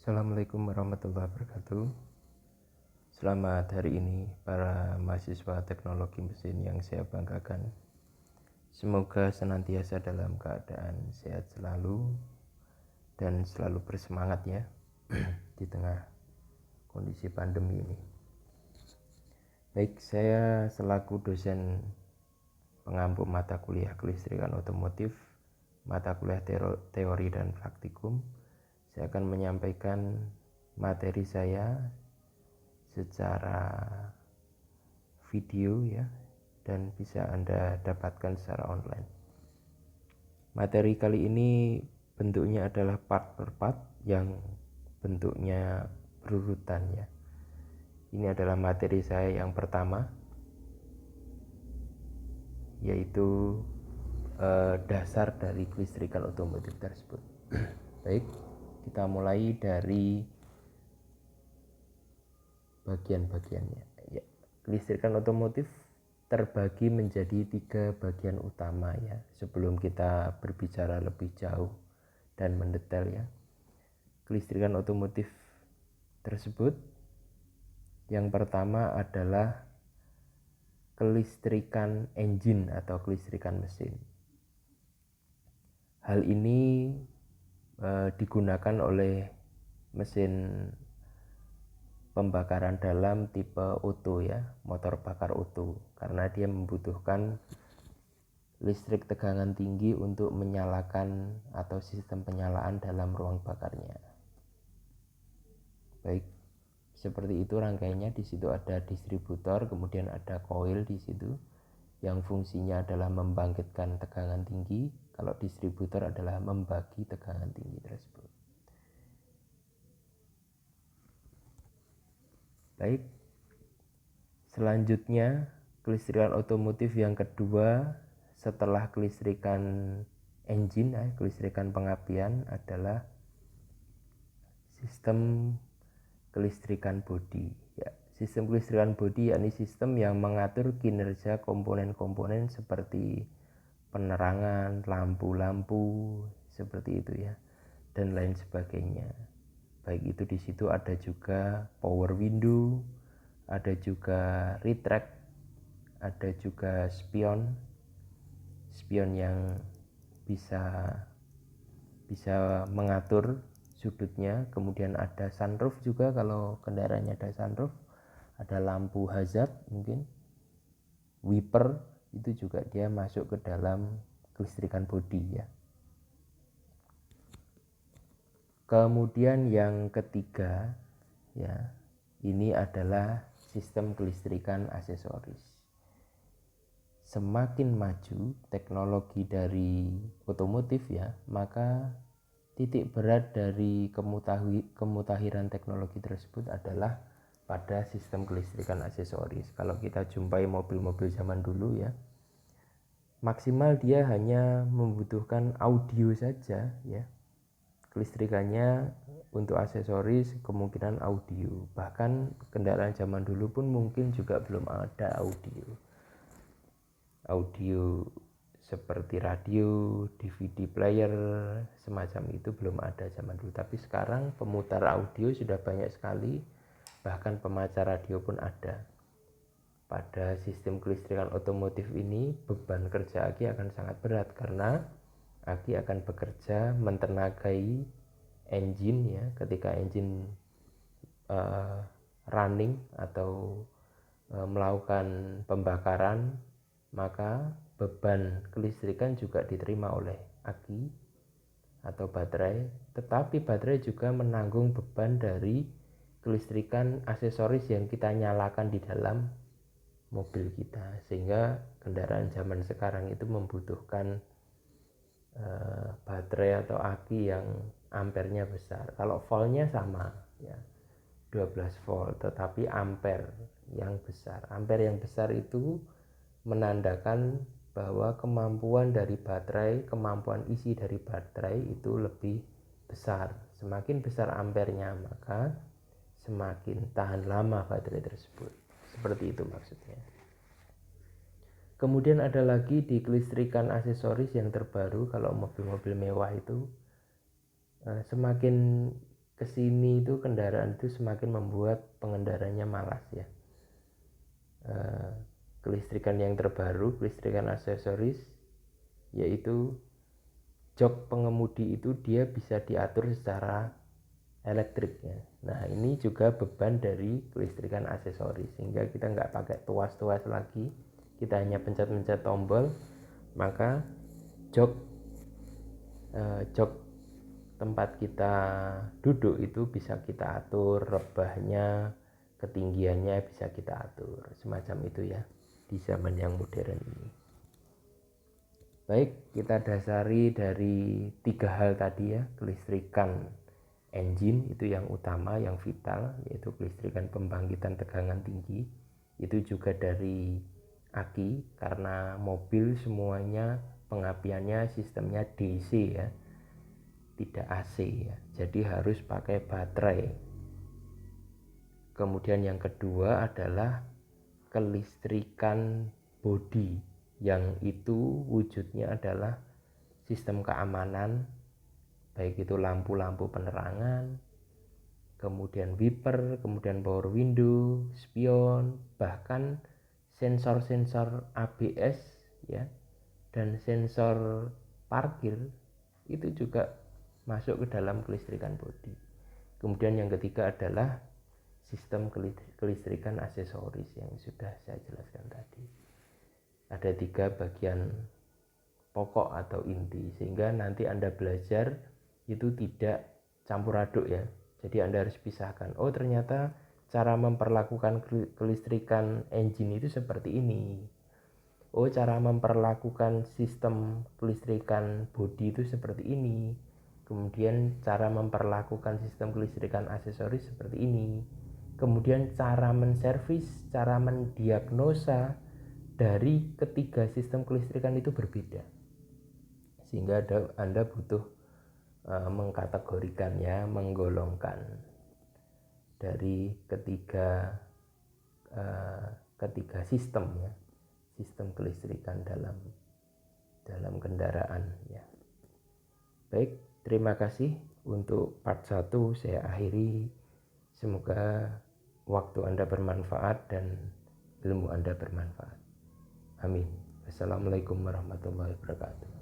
Assalamualaikum warahmatullahi wabarakatuh. Selamat hari ini para mahasiswa teknologi mesin yang saya banggakan. Semoga senantiasa dalam keadaan sehat selalu dan selalu bersemangat ya di tengah kondisi pandemi ini. Baik, saya selaku dosen pengampu mata kuliah kelistrikan otomotif, mata kuliah teori dan praktikum, saya akan menyampaikan materi saya secara video ya, dan bisa Anda dapatkan secara online. Materi kali ini bentuknya adalah part per part yang bentuknya berurutan ya. Ini adalah materi saya yang pertama, yaitu dasar dari kelistrikan otomotif tersebut. Baik, kita mulai dari bagian-bagiannya ya. Kelistrikan otomotif terbagi menjadi 3 bagian utama ya, sebelum kita berbicara lebih jauh dan mendetail ya. Kelistrikan otomotif tersebut yang pertama adalah kelistrikan engine atau kelistrikan mesin. Hal ini digunakan oleh mesin pembakaran dalam tipe Otto ya, motor bakar Otto, karena dia membutuhkan listrik tegangan tinggi untuk menyalakan atau sistem penyalaan dalam ruang bakarnya. Baik, seperti itu rangkaiannya. Di situ ada distributor, kemudian ada coil di situ yang fungsinya adalah membangkitkan tegangan tinggi. Kalau distributor adalah membagi tegangan tinggi tersebut. Baik, selanjutnya kelistrikan otomotif yang kedua setelah kelistrikan engine, kelistrikan pengapian, adalah sistem kelistrikan bodi ya. Sistem kelistrikan bodi yakni sistem yang mengatur kinerja komponen-komponen seperti penerangan, lampu-lampu seperti itu ya, dan lain sebagainya. Baik itu di situ ada juga power window, ada juga retract, ada juga spion yang bisa mengatur sudutnya. Kemudian ada sunroof juga, kalau kendaraannya ada sunroof. Ada lampu hazard, mungkin wiper, itu juga dia masuk ke dalam kelistrikan bodi ya. Kemudian yang ketiga ya, ini adalah sistem kelistrikan aksesoris. Semakin maju teknologi dari otomotif ya, maka titik berat dari kemutahiran teknologi tersebut adalah pada sistem kelistrikan aksesoris. Kalau kita jumpai mobil-mobil zaman dulu ya, maksimal dia hanya membutuhkan audio saja ya. Kelistrikannya untuk aksesoris kemungkinan audio. Bahkan kendaraan zaman dulu pun mungkin juga belum ada audio seperti radio, DVD player, semacam itu belum ada zaman dulu. Tapi sekarang pemutar audio sudah banyak sekali, bahkan pemancar radio pun ada. Pada sistem kelistrikan otomotif ini beban kerja aki akan sangat berat, karena aki akan bekerja mentenagai engine ya. Ketika engine running atau melakukan pembakaran, maka beban kelistrikan juga diterima oleh aki atau baterai, tetapi baterai juga menanggung beban dari kelistrikan aksesoris yang kita nyalakan di dalam mobil kita. Sehingga kendaraan zaman sekarang itu membutuhkan baterai atau aki yang ampernya besar. Kalau voltnya sama ya, 12 volt, tetapi ampere yang besar. Ampere yang besar itu menandakan bahwa kemampuan dari baterai, kemampuan isi dari baterai itu lebih besar. Semakin besar ampernya, maka semakin tahan lama baterai tersebut. Seperti itu maksudnya. Kemudian ada lagi di kelistrikan aksesoris yang terbaru. Kalau mobil-mobil mewah itu semakin kesini itu kendaraan itu semakin membuat pengendaranya malas ya. Kelistrikan yang terbaru, kelistrikan aksesoris, yaitu jok pengemudi itu dia bisa diatur secara elektrik ya. Nah ini juga beban dari kelistrikan aksesoris, sehingga kita nggak pakai tuas-tuas lagi, kita hanya pencet-pencet tombol, maka jok tempat kita duduk itu bisa kita atur, rebahnya, ketinggiannya bisa kita atur, semacam itu ya di zaman yang modern ini. Baik, kita dasari dari 3 hal tadi ya. Kelistrikan engine itu yang utama, yang vital, yaitu kelistrikan pembangkitan tegangan tinggi. Itu juga dari aki, karena mobil semuanya pengapiannya sistemnya DC ya, tidak AC ya, jadi harus pakai baterai. Kemudian yang kedua adalah kelistrikan bodi, yang itu wujudnya adalah sistem keamanan, baik itu lampu-lampu penerangan, kemudian wiper, kemudian power window, spion, bahkan sensor-sensor ABS ya, dan sensor parkir itu juga masuk ke dalam kelistrikan bodi. Kemudian yang ketiga adalah sistem kelistrikan aksesoris yang sudah saya jelaskan tadi. Ada 3 bagian pokok atau inti, sehingga nanti Anda belajar itu tidak campur aduk ya. Jadi Anda harus pisahkan, oh ternyata cara memperlakukan kelistrikan engine itu seperti ini, oh cara memperlakukan sistem kelistrikan bodi itu seperti ini, kemudian cara memperlakukan sistem kelistrikan aksesoris seperti ini, kemudian cara menservis, cara mendiagnosa dari ketiga sistem kelistrikan itu berbeda, sehingga Anda butuh mengkategorikannya, menggolongkan dari ketiga sistem ya, sistem kelistrikan dalam kendaraan ya. Baik, terima kasih untuk part 1 saya akhiri. Semoga waktu Anda bermanfaat dan ilmu Anda bermanfaat. Amin. Wassalamualaikum warahmatullahi wabarakatuh.